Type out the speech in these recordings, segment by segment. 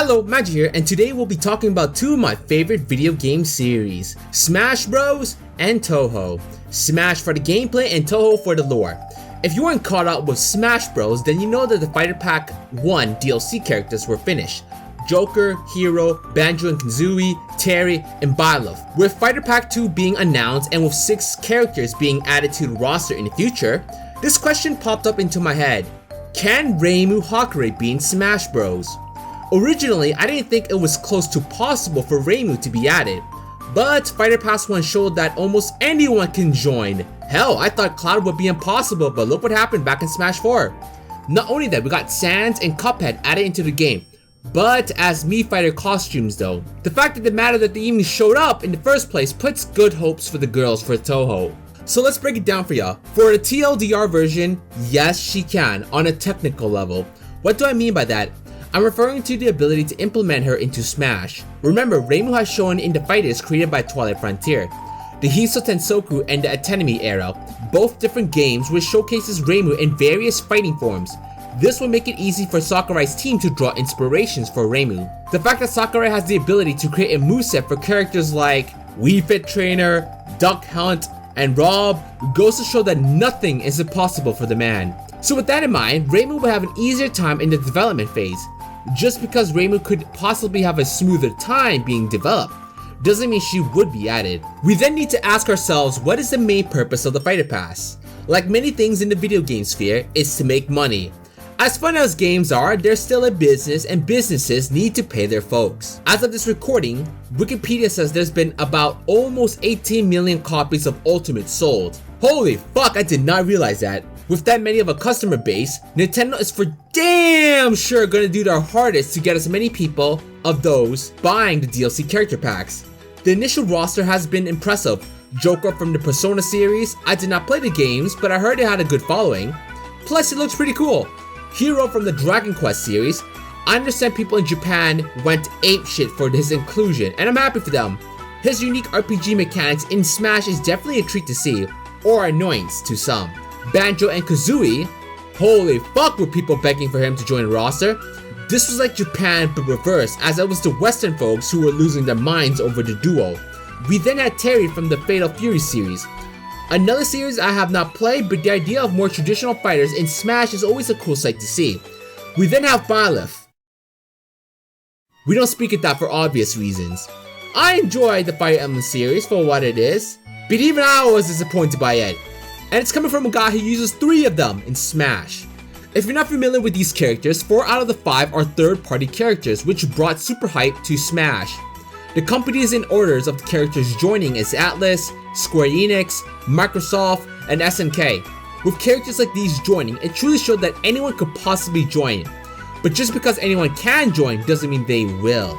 Hello, Magi here, and today we'll be talking about two of my favorite video game series, Smash Bros. And Touhou. Smash for the gameplay and Touhou for the lore. If you weren't caught up with Smash Bros, then you know that the Fighter Pack 1 DLC characters were finished. Joker, Hero, Banjo and Kazooie, Terry, and Byleth. With Fighter Pack 2 being announced and with 6 characters being added to the roster in the future, this question popped up into my head. Can Reimu Hakurei be in Smash Bros? Originally, I didn't think it was close to possible for Reimu to be added, but Fighter Pass 1 showed that almost anyone can join. Hell, I thought Cloud would be impossible, but look what happened back in Smash 4. Not only that, we got Sans and Cuphead added into the game, but as Mii Fighter costumes though. The fact of the matter that they even showed up in the first place puts good hopes for the girls for Touhou. So let's break it down for y'all. For the TLDR version, yes she can, on a technical level. What do I mean by that? I'm referring to the ability to implement her into Smash. Remember, Reimu has shown in the fighters created by Twilight Frontier, the Hiso Tensoku and the Atenemi era, both different games which showcases Reimu in various fighting forms. This will make it easy for Sakurai's team to draw inspirations for Reimu. The fact that Sakurai has the ability to create a moveset for characters like Wii Fit Trainer, Duck Hunt, and Rob goes to show that nothing is impossible for the man. So with that in mind, Reimu will have an easier time in the development phase. Just because Reimu could possibly have a smoother time being developed doesn't mean she would be added. We then need to ask ourselves, what is the main purpose of the Fighter Pass? Like many things in the video game sphere, it's to make money. As fun as games are, they're still a business and businesses need to pay their folks. As of this recording, Wikipedia says there's been about almost 18 million copies of Ultimate sold. Holy fuck, I did not realize that. With that many of a customer base, Nintendo is for damn sure gonna do their hardest to get as many people of those buying the DLC character packs. The initial roster has been impressive. Joker from the Persona series, I did not play the games, but I heard it had a good following. Plus it looks pretty cool. Hero from the Dragon Quest series, I understand people in Japan went apeshit for his inclusion, and I'm happy for them. His unique RPG mechanics in Smash is definitely a treat to see, or annoyance to some. Banjo and Kazooie, holy fuck were people begging for him to join the roster. This was like Japan but reversed, as it was the Western folks who were losing their minds over the duo. We then had Terry from the Fatal Fury series. Another series I have not played, but the idea of more traditional fighters in Smash is always a cool sight to see. We then have Byleth. We don't speak at that for obvious reasons. I enjoy the Fire Emblem series for what it is, but even I was disappointed by it. And it's coming from a guy who uses 3 of them in Smash. If you're not familiar with these characters, 4 out of the 5 are third-party characters which brought super hype to Smash. The companies in orders of the characters joining is Atlas, Square Enix, Microsoft, and SNK. With characters like these joining, it truly showed that anyone could possibly join. But just because anyone can join doesn't mean they will.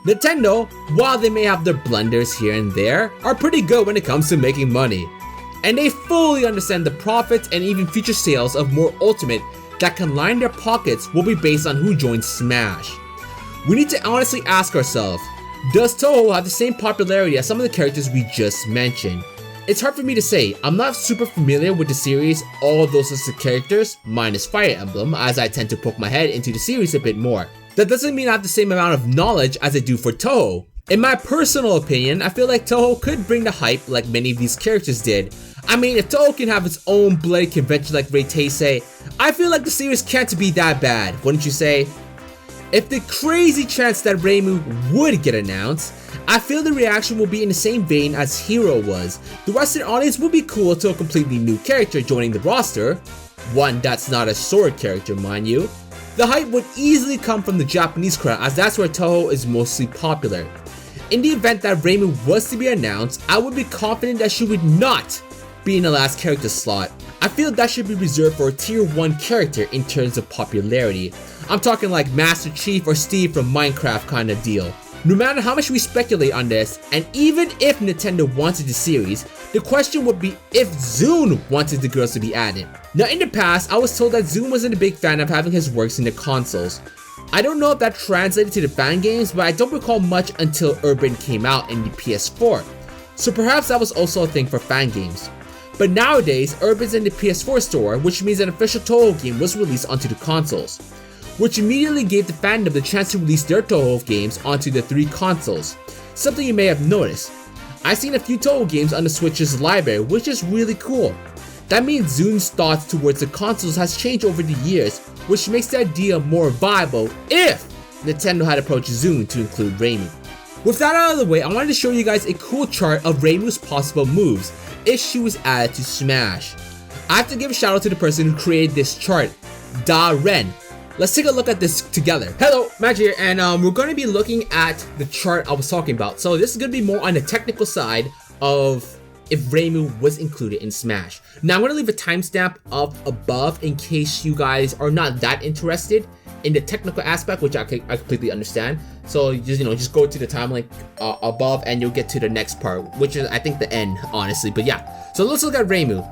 Nintendo, while they may have their blunders here and there, are pretty good when it comes to making money. And they fully understand the profits and even future sales of more Ultimate that can line their pockets will be based on who joins Smash. We need to honestly ask ourselves, does Touhou have the same popularity as some of the characters we just mentioned? It's hard for me to say. I'm not super familiar with the series, all those lists of characters, minus Fire Emblem, as I tend to poke my head into the series a bit more. That doesn't mean I have the same amount of knowledge as I do for Touhou. In my personal opinion, I feel like Touhou could bring the hype like many of these characters did. I mean, if Touhou can have its own bloody convention like Ray say, I feel like the series can't be that bad, wouldn't you say? If the crazy chance that Reimu would get announced, I feel the reaction will be in the same vein as Hero was. The Western audience will be cool to a completely new character joining the roster, one that's not a sword character, mind you. The hype would easily come from the Japanese crowd, as that's where Touhou is mostly popular. In the event that Reimu was to be announced, I would be confident that she would not be in the last character slot. I feel that should be reserved for a tier 1 character in terms of popularity. I'm talking like Master Chief or Steve from Minecraft kind of deal. No matter how much we speculate on this, and even if Nintendo wanted the series, the question would be if Zune wanted the girls to be added. Now in the past, I was told that Zune wasn't a big fan of having his works in the consoles. I don't know if that translated to the fan games, but I don't recall much until Urban came out in the PS4. So perhaps that was also a thing for fan games. But nowadays, Urban's in the PS4 store, which means an official Touhou game was released onto the consoles. which immediately gave the fandom the chance to release their Touhou games onto the 3 consoles. Something you may have noticed. I've seen a few Touhou games on the Switch's library, which is really cool. That means Zun's thoughts towards the consoles has changed over the years, which makes the idea more viable if Nintendo had approached Zun to include Reimu. With that out of the way, I wanted to show you guys a cool chart of Reimu's possible moves if she was added to Smash. I have to give a shout out to the person who created this chart, Da Ren. Let's take a look at this together. Hello, Magi here, and we're going to be looking at the chart I was talking about. So this is going to be more on the technical side of if Reimu was included in Smash. Now I'm going to leave a timestamp up above in case you guys are not that interested in the technical aspect, which I completely understand. So just go to the timeline above and you'll get to the next part, which is I think the end, honestly. But yeah, so let's look at Reimu.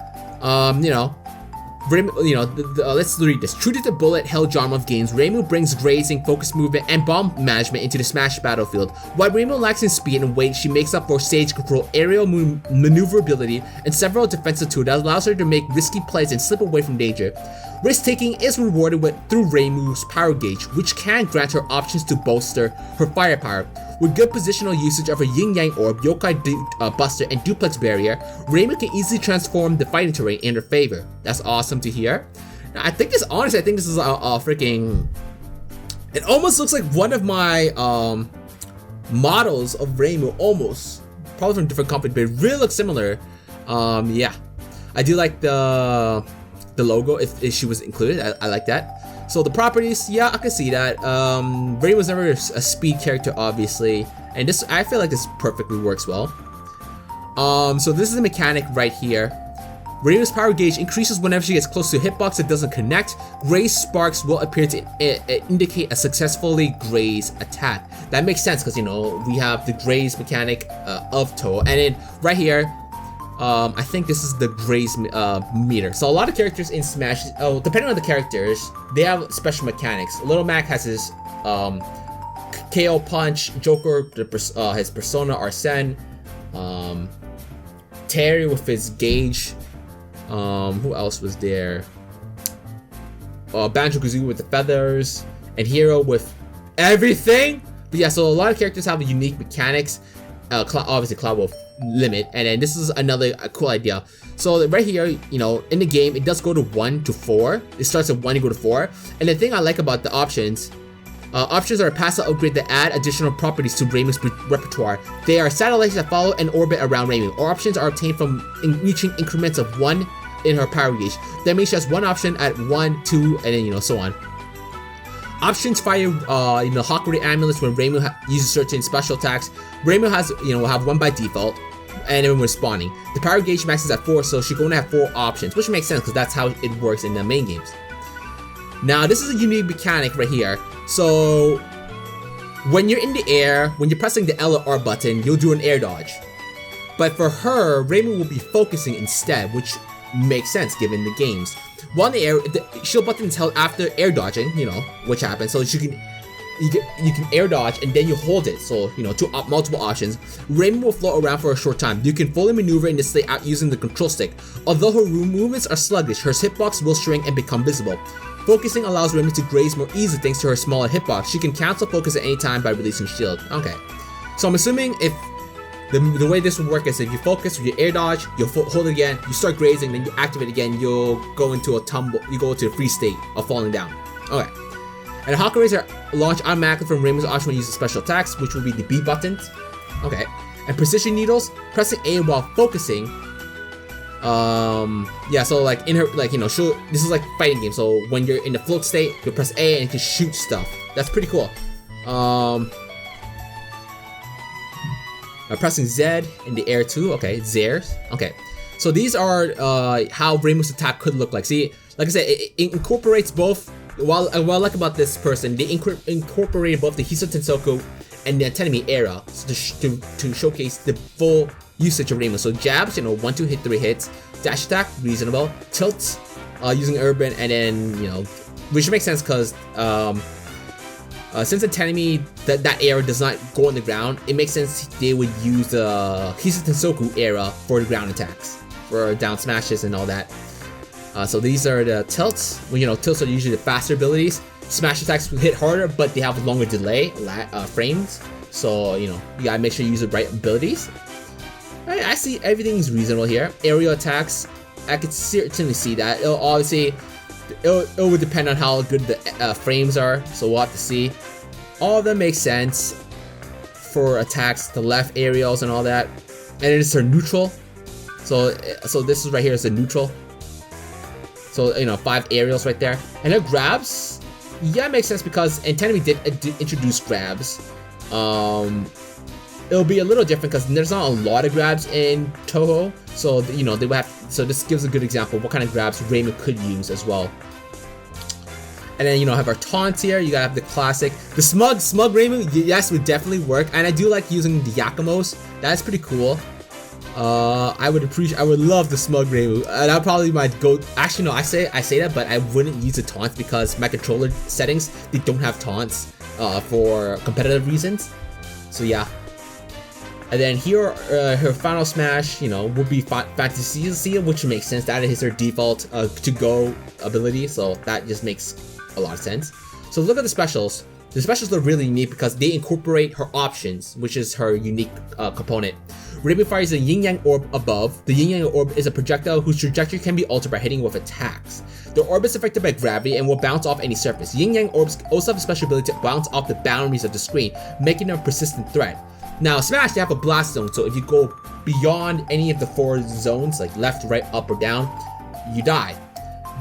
Let's read this. True to the bullet hell genre of games, Reimu brings grazing, focus movement, and bomb management into the Smash battlefield. While Reimu lacks in speed and weight, she makes up for stage control, aerial maneuverability, and several defensive tools that allows her to make risky plays and slip away from danger. Risk-taking is rewarded through Reimu's power gauge, which can grant her options to bolster her firepower. With good positional usage of her Yin-Yang Orb, Yokai Buster, and Duplex Barrier, Reimu can easily transform the fighting terrain in her favor. That's awesome to hear. Now, I think this is a freaking... It almost looks like one of my models of Reimu, almost. Probably from different companies, but it really looks similar. Yeah. I do like the logo if she was included. I like that. So the properties, yeah, I can see that. Reimu was never a speed character, obviously, and this I feel like this perfectly works well. So this is the mechanic right here. Reimu's power gauge increases whenever she gets close to a hitbox that doesn't connect. Graze sparks will appear to indicate a successfully graze attack. That makes sense because we have the graze mechanic of Touhou, and then right here. I think this is the graze meter. So a lot of characters in Smash, depending on the characters, they have special mechanics. Little Mac has his KO punch, Joker his Persona Arsene, Terry with his gauge. Who else was there? Banjo-Kazooie with the feathers, and Hero with everything. But yeah, so a lot of characters have unique mechanics. Obviously Cloud Wolf limit, and then this is another cool idea. So right here, in the game, it does go to 1 to 4. It starts at 1 and go to 4. And the thing I like about the options are a passive upgrade that add additional properties to Reimu's repertoire. They are satellites that follow and orbit around Reimu. Or options are obtained from reaching increments of 1 in her power gauge. That means she has one option at 1, 2, and then so on. Options fire, Hakurei amulets when Reimu uses certain special attacks. Reimu has, have 1 by default, and then when spawning. The power gauge maxes at 4, so she's going to have 4 options, which makes sense because that's how it works in the main games. Now, this is a unique mechanic right here. So, when you're in the air, when you're pressing the L or R button, you'll do an air dodge. But for her, Reimu will be focusing instead, which makes sense given the games. While in the air, the shield button is held after air dodging, which happens. So you can air dodge and then you hold it. So, multiple options. Reimu will float around for a short time. You can fully maneuver in this layout using the control stick. Although her movements are sluggish, her hitbox will shrink and become visible. Focusing allows Reimu to graze more easily thanks to her smaller hitbox. She can cancel focus at any time by releasing shield. Okay. So I'm assuming if the way this would work is if you focus, you air dodge, you'll hold it again, you start grazing, then you activate again, you'll go into a tumble, you go into a free state of falling down. Okay. And the Hakureis are launched automatically from Reimu's option when using special attacks, which will be the B buttons. Okay. And precision needles, pressing A while focusing. Yeah, so like in her, this is like fighting game. So when you're in the float state, you press A and you can shoot stuff. That's pretty cool. Pressing Z in the air too. Okay, Zers. Okay, so these are how Reimu's attack could look like. See, like I said, it incorporates both. What I like about this person, they incorporated both the Hiso Tensoku and the Tenemi era to showcase the full usage of Reimu. So jabs, 1, 2 hit, 3 hits. Dash attack, reasonable. Tilts, using urban, and then which makes sense because since the Tenemi that era does not go on the ground, it makes sense they would use the Hiso Tensoku era for the ground attacks, for down smashes and all that. So these are the tilts. Well, tilts are usually the faster abilities. Smash attacks hit harder, but they have longer delay frames. So, you know, you gotta make sure you use the right abilities. I see everything is reasonable here. Aerial attacks, I could certainly see that. It'll obviously, it would depend on how good the frames are, so we'll have to see. All of them make sense for attacks, the left aerials and all that. And it is her neutral. So this is right here is the neutral. So, you know, 5 aerials right there. And her grabs, yeah, it makes sense because Tenemy did introduce grabs. It'll be a little different because there's not a lot of grabs in Touhou. So, you know, they would have, so this gives a good example of what kind of grabs Reimu could use as well. And then, you know, have our taunts here. You gotta have the classic, the smug Reimu, yes, would definitely work. And I do like using the Yakimos. That's pretty cool. I would love the smug Reimu. That probably might go. Actually, no, I say that, but I wouldn't use the taunts because my controller settings, they don't have taunts for competitive reasons. So yeah. And then here, her final smash, you know, would be Fantasy, which makes sense. That is her default to-go ability, so that just makes a lot of sense. So look at the specials. The specials are really neat because they incorporate her options, which is her unique component. Reimu fires a Yin Yang Orb above. The Yin Yang Orb is a projectile whose trajectory can be altered by hitting with attacks. The orb is affected by gravity and will bounce off any surface. Yin Yang Orbs also have a special ability to bounce off the boundaries of the screen, making them a persistent threat. Now, Smash, they have a blast zone, so if you go beyond any of the 4 zones, like left, right, up, or down, you die.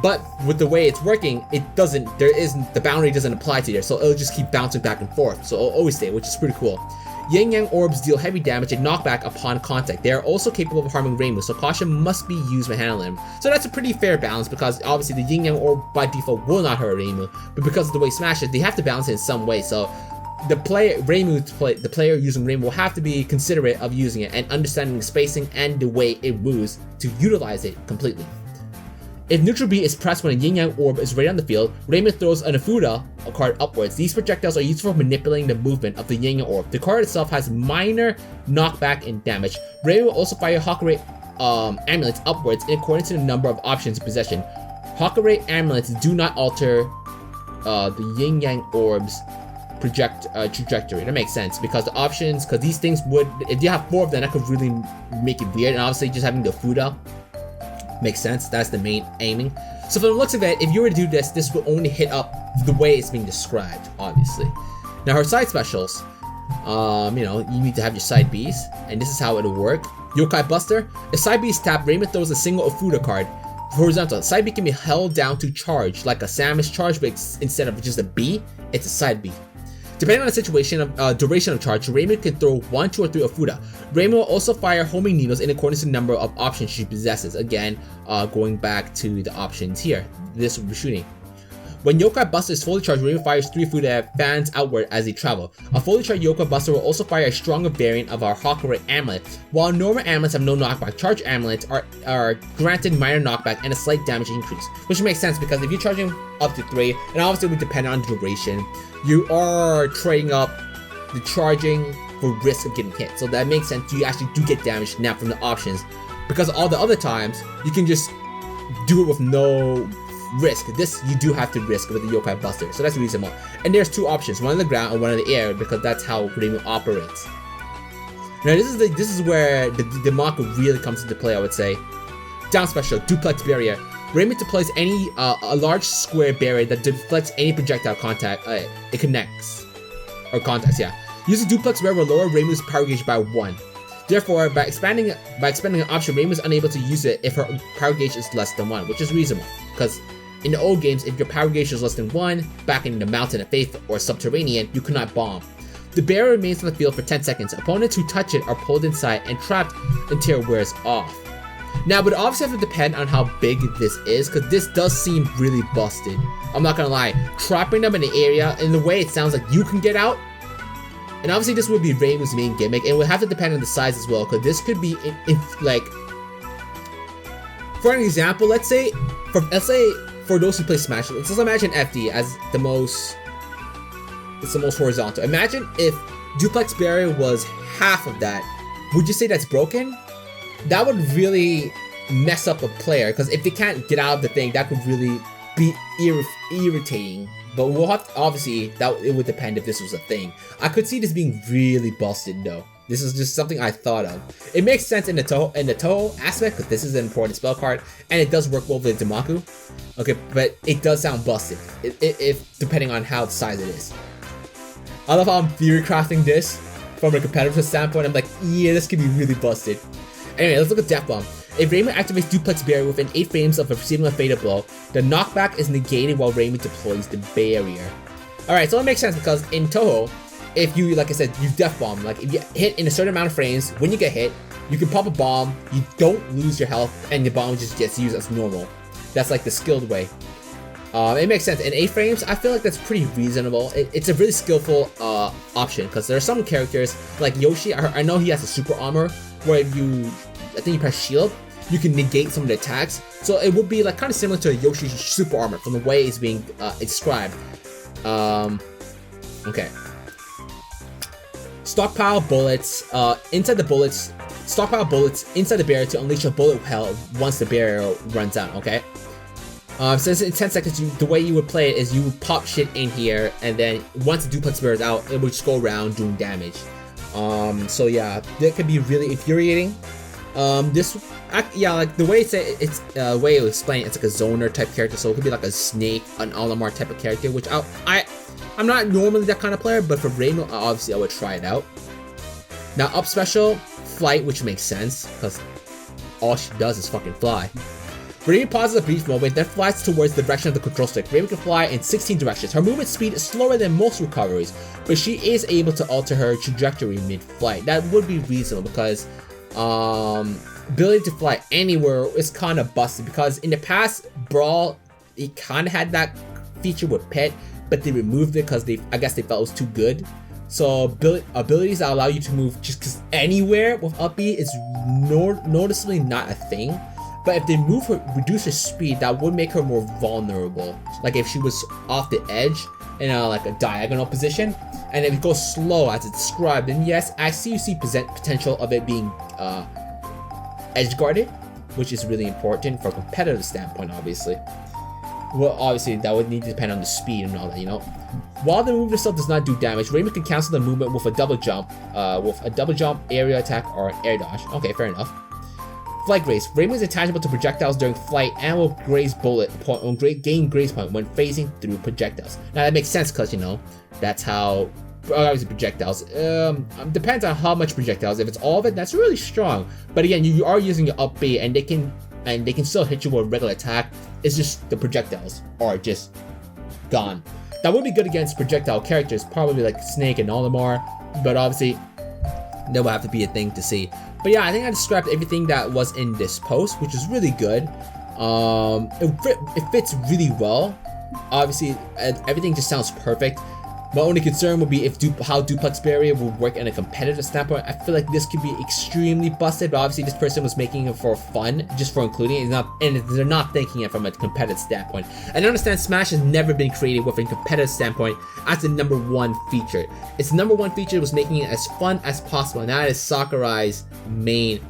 But with the way it's working, the boundary doesn't apply to there, so it'll just keep bouncing back and forth, so it'll always stay, which is pretty cool. Yin Yang Orbs deal heavy damage and knockback upon contact. They are also capable of harming Reimu, so caution must be used when handling them. So that's a pretty fair balance because obviously the Yin Yang Orb by default will not hurt Reimu, but because of the way Smash is, they have to balance it in some way, so the player using Reimu will have to be considerate of using it and understanding the spacing and the way it moves to utilize it completely. If neutral B is pressed when a Yin Yang Orb is right on the field, Reimu throws an Afuda card upwards. These projectiles are used for manipulating the movement of the Yin Yang Orb. The card itself has minor knockback and damage. Reimu will also fire Hakurei amulets upwards in accordance to the number of options in possession. Hakurei amulets do not alter the Yin Yang Orb's trajectory. That makes sense because the options, because these things would, if you have 4 of them, that could really make it weird. And obviously just having the Fuda makes sense. That's the main aiming. So from the looks of it, if you were to do this, this will only hit up the way it's being described, obviously. Now her side specials, you know, you need to have your side Bs, and this is how it'll work. Yokai Buster. If side B is tapped, Reimu throws a single Afuda card. Horizontal. Side B can be held down to charge, like a Samus charge, but instead of just a B, it's a side B. Depending on the situation of duration of charge, Reimu can throw 1, 2, or 3 Afuda. Reimu will also fire homing needles in accordance to the number of options she possesses. Again, going back to the options here, this will be shooting. When Yokai Buster is fully charged, Reimu fires 3 Afuda that fans outward as they travel. A fully charged Yokai Buster will also fire a stronger variant of our Hakurei amulet. While normal amulets have no knockback, charged amulets are granted minor knockback and a slight damage increase, which makes sense because if you're charging up to 3, and obviously it would depend on duration, you are trading up the charging for risk of getting hit. So that makes sense. You actually do get damage now from the options, because all the other times you can just do it with no risk. This you do have to risk with the Yokai Buster, so that's reasonable. And there's 2 options, one on the ground and one in the air, because that's how Reimu operates. Now this is where the Mako really comes into play, I would say. Down special, Duplex Barrier. Reimu deploys a large square barrier that deflects any projectile contact it connects or contacts. Yeah, using Duplex Barrier will lower Reimu's power gauge by 1. Therefore, by expanding an option, Reimu is unable to use it if her power gauge is less than 1, which is reasonable because in the old games, if your power gauge is less than 1, back in the Mountain of Faith or Subterranean, you could not bomb. The barrier remains on the field for 10 seconds. Opponents who touch it are pulled inside and trapped until it wears off. Now, it would obviously have to depend on how big this is, because this does seem really busted. I'm not gonna lie. Trapping them in an area, in the way it sounds like you can get out, and obviously this would be Reimu's main gimmick, and it would have to depend on the size as well, because this could be, like, for an example, let's say for those who play Smash, let's just imagine FD as the most horizontal. Imagine if Duplex Barrier was half of that. Would you say that's broken? That would really mess up a player, because if they can't get out of the thing, that could really be irritating but we'll have to, obviously that it would depend if this was a thing. I could see this being really busted though. This is just something I thought of. It makes sense in the Touhou aspect because this is an important spell card and it does work well with Damaku. Okay, but it does sound busted if depending on how the size it is. I love how I'm theory crafting this from a competitive standpoint. I'm like, yeah, this could be really busted. Anyway, let's look at Death Bomb. If Reimu activates Duplex Barrier within 8 frames of receiving a fatal blow, the knockback is negated while Reimu deploys the barrier. Alright, so it makes sense because in Touhou, if you, like I said, you Death Bomb, like if you hit in a certain amount of frames, when you get hit, you can pop a bomb, you don't lose your health, and the bomb just gets used as normal. That's like the skilled way. It makes sense. In 8 frames, I feel like that's pretty reasonable. It's a really skillful option because there are some characters, like Yoshi, I know he has a super armor, where if you, I think you press shield, you can negate some of the attacks. So it would be like kind of similar to Yoshi's super armor from the way it's being described. Okay. Stockpile bullets inside the bullets. Stockpile bullets inside the barrier to unleash a bullet hell once the barrier runs out. Okay. Since in 10 seconds, the way you would play it is you would pop shit in here, and then once the duplex barrier is out, it would just go around doing damage. So yeah, that could be really infuriating. Yeah, like the way it's way it was explained, it's like a zoner type character, so it could be like a snake, an Olimar type of character, which I'm not normally that kind of player, but for Reimu, obviously I would try it out. Now up special, flight, which makes sense, because all she does is fucking fly. Reimu pauses a brief moment, then flies towards the direction of the control stick. Reimu can fly in 16 directions. Her movement speed is slower than most recoveries, but she is able to alter her trajectory mid-flight. That would be reasonable because ability to fly anywhere is kind of busted, because in the past Brawl, it kind of had that feature with Pet, but they removed it because I guess they felt it was too good. So abilities that allow you to move just anywhere with up B is noticeably not a thing. But if they reduce her speed, that would make her more vulnerable. Like if she was off the edge in like a diagonal position, and if it goes slow as it's described, then yes, I see potential of it being edge guarded, which is really important for a competitive standpoint, obviously. Well, obviously that would need to depend on the speed and all that, you know. While the move itself does not do damage, Reimu can cancel the movement with a double jump, area attack, or air dodge. Okay, fair enough. Flight Grace. Reimu is attachable to projectiles during flight and will gain grace point when phasing through projectiles. Now that makes sense because, you know, that's how, obviously projectiles, depends on how much projectiles. If it's all of it, that's really strong. But again, you are using your up B, and they can still hit you with a regular attack. It's just the projectiles are just gone. That would be good against projectile characters, probably like Snake and Olimar, but obviously that will have to be a thing to see. But yeah, I think I described everything that was in this post, which is really good. It fits really well. Obviously, everything just sounds perfect. My only concern would be how Duplex Barrier will work in a competitive standpoint. I feel like this could be extremely busted, but obviously this person was making it for fun, just for including it, and they're not thinking it from a competitive standpoint. And I understand Smash has never been created with a competitive standpoint as the #1 feature. Its #1 feature was making it as fun as possible, and that is Sakurai's main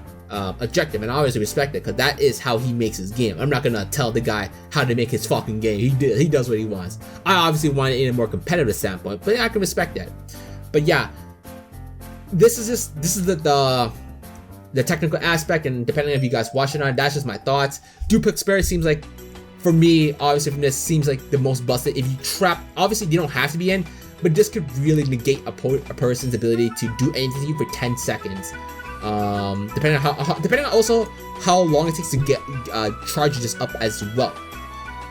objective, and I always respect it because that is how he makes his game. I'm not gonna tell the guy how to make his fucking game. He does what he wants. I obviously want it in a more competitive standpoint, but I can respect that. But yeah, this is the technical aspect, and depending on if you guys watch it or not, that's just my thoughts. Duplex Barrier seems like, for me, obviously from this, seems like the most busted. If you trap, obviously you don't have to be in, but this could really negate a person's ability to do anything to you for 10 seconds. Depending on also how long it takes to get charge this up as well,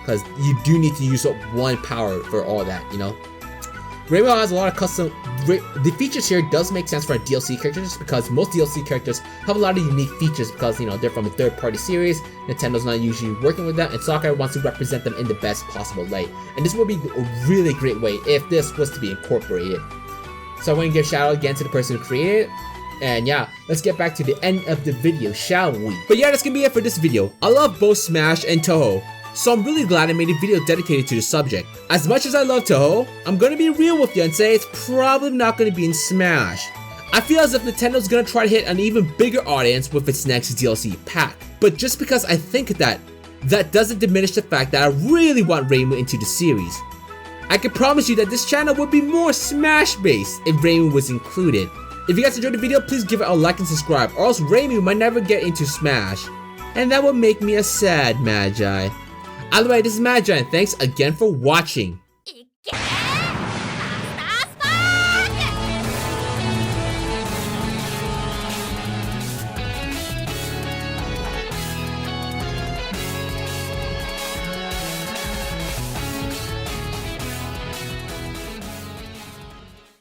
because you do need to use up 1 power for all that, you know. Reimu has a lot of custom. The features here does make sense for DLC characters because most DLC characters have a lot of unique features because, you know, they're from a third-party series. Nintendo's not usually working with them, and Sakurai wants to represent them in the best possible light. And this would be a really great way if this was to be incorporated. So I want to give a shout out again to the person who created it. And yeah, let's get back to the end of the video, shall we? But yeah, that's gonna be it for this video. I love both Smash and Touhou, so I'm really glad I made a video dedicated to the subject. As much as I love Touhou, I'm gonna be real with you and say it's probably not gonna be in Smash. I feel as if Nintendo's gonna try to hit an even bigger audience with its next DLC pack. But just because I think that doesn't diminish the fact that I really want Reimu into the series. I can promise you that this channel would be more Smash based if Reimu was included. If you guys enjoyed the video, please give it a like and subscribe, or else Reimu might never get into Smash, and that would make me a sad Magi. Either way, this is Magi, and thanks again for watching.